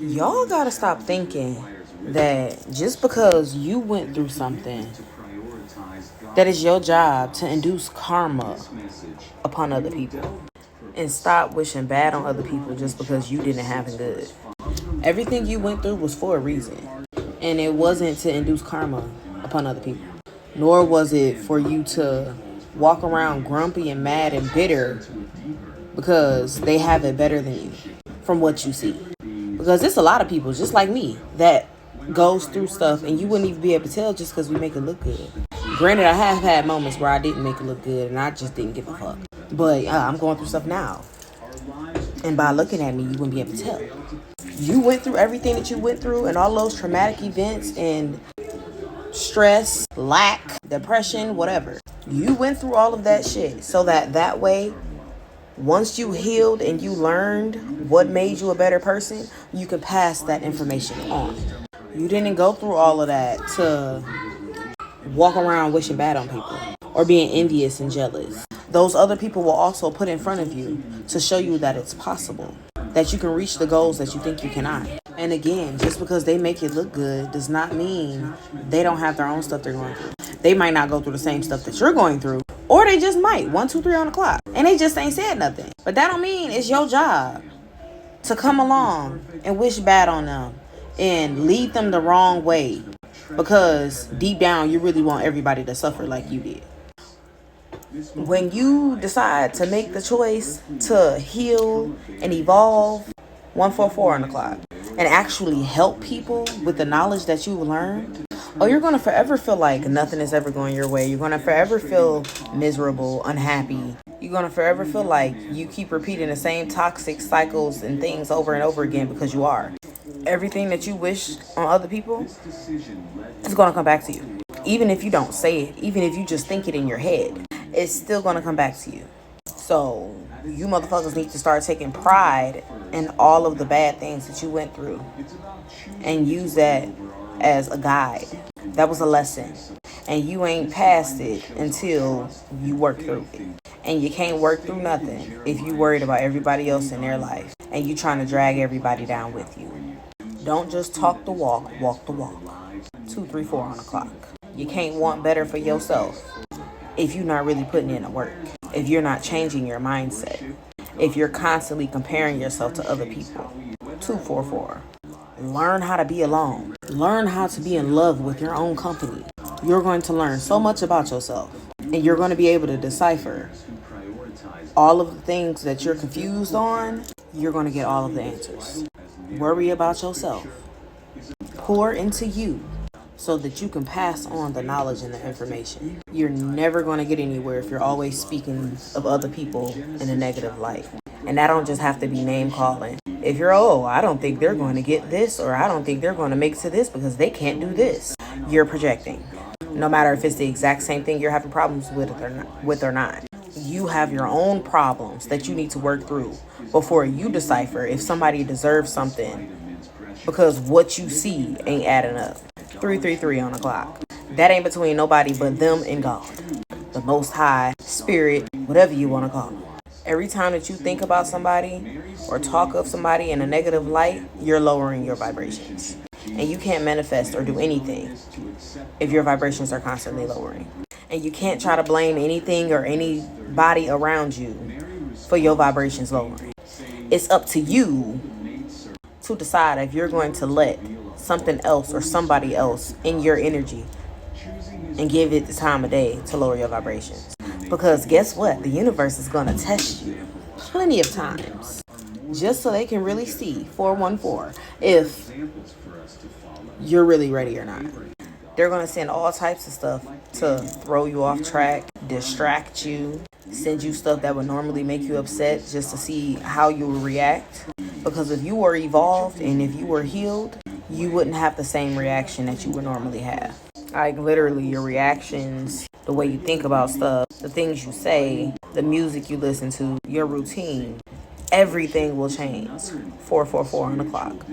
Y'all gotta stop thinking that just because you went through something, that is your job to induce karma upon other people. And stop wishing bad on other people just because you didn't have it good. Everything you went through was for a reason. And it wasn't to induce karma upon other people. Nor was it for you to walk around grumpy and mad and bitter because they have it better than you from what you see. Because it's a lot of people just like me that goes through stuff and you wouldn't even be able to tell just because we make it look good. Granted, I have had moments where I didn't make it look good and I just didn't give a fuck. But I'm going through stuff now. And by looking at me, you wouldn't be able to tell. You went through everything that you went through and all those traumatic events and stress, lack, depression, whatever. You went through all of that shit so that way, once you healed and you learned what made you a better person, you can pass that information on. You didn't go through all of that to walk around wishing bad on people or being envious and jealous. Those other people will also put in front of you to show you that it's possible, that you can reach the goals that you think you cannot. And again, just because they make it look good does not mean they don't have their own stuff they're going through. They might not go through the same stuff that you're going through, or they just might. 1, 2, 3 on the clock. And they just ain't said nothing. But that don't mean it's your job to come along and wish bad on them and lead them the wrong way. Because deep down, you really want everybody to suffer like you did. When you decide to make the choice to heal and evolve, 144 on the clock, and actually help people with the knowledge that you learned, you're going to forever feel like nothing is ever going your way. You're going to forever feel miserable, unhappy. You're going to forever feel like you keep repeating the same toxic cycles and things over and over again because you are. Everything that you wish on other people is going to come back to you. Even if you don't say it, even if you just think it in your head, it's still going to come back to you. So you motherfuckers need to start taking pride in all of the bad things that you went through and use that as a guide. That was a lesson. And you ain't past it until you work through it. And you can't work through nothing if you worried about everybody else in their life and you trying to drag everybody down with you. Don't just talk the walk, walk the walk. 2, 3, 4 on the clock. You can't want better for yourself if you're not really putting in the work. If you're not changing your mindset. If you're constantly comparing yourself to other people. 244. Learn how to be alone. Learn how to be in love with your own company. You're going to learn so much about yourself. And you're going to be able to decipher all of the things that you're confused on. You're going to get all of the answers. Worry about yourself. Pour into you so that you can pass on the knowledge and the information. You're never going to get anywhere if you're always speaking of other people in a negative light. And that don't just have to be name calling. If you're, I don't think they're going to get this, or I don't think they're going to make it to this because they can't do this. You're projecting. No matter if it's the exact same thing you're having problems with or not. You have your own problems that you need to work through before you decipher if somebody deserves something because what you see ain't adding up. 333 on the clock. That ain't between nobody but them and God. The Most High, Spirit, whatever you want to call them. Every time that you think about somebody or talk of somebody in a negative light, you're lowering your vibrations. And you can't manifest or do anything if your vibrations are constantly lowering. And you can't try to blame anything or anybody around you for your vibrations lowering. It's up to you to decide if you're going to let something else or somebody else in your energy and give it the time of day to lower your vibrations. Because guess what? The universe is going to test you plenty of times just so they can really see 414 if you're really ready or not. They're going to send all types of stuff to throw you off track, distract you, send you stuff that would normally make you upset just to see how you will react. Because if you were evolved and if you were healed, you wouldn't have the same reaction that you would normally have. Like literally your reactions, the way you think about stuff, the things you say, the music you listen to, your routine, everything will change. 444 on the clock.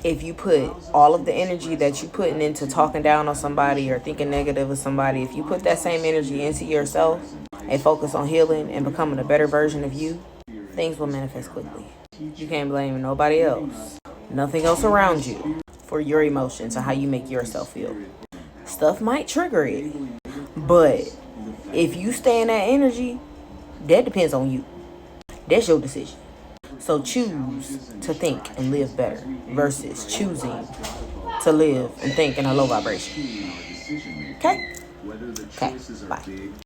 If you put all of the energy that you putting into talking down on somebody or thinking negative of somebody, if you put that same energy into yourself and focus on healing and becoming a better version of you, things will manifest quickly. You can't blame nobody else Nothing else around you for your emotions and how you make yourself feel. Stuff might trigger it, but if you stay in that energy, that depends on you. That's your decision. So choose to think and live better versus choosing to live and think in a low vibration. Okay? Okay, bye.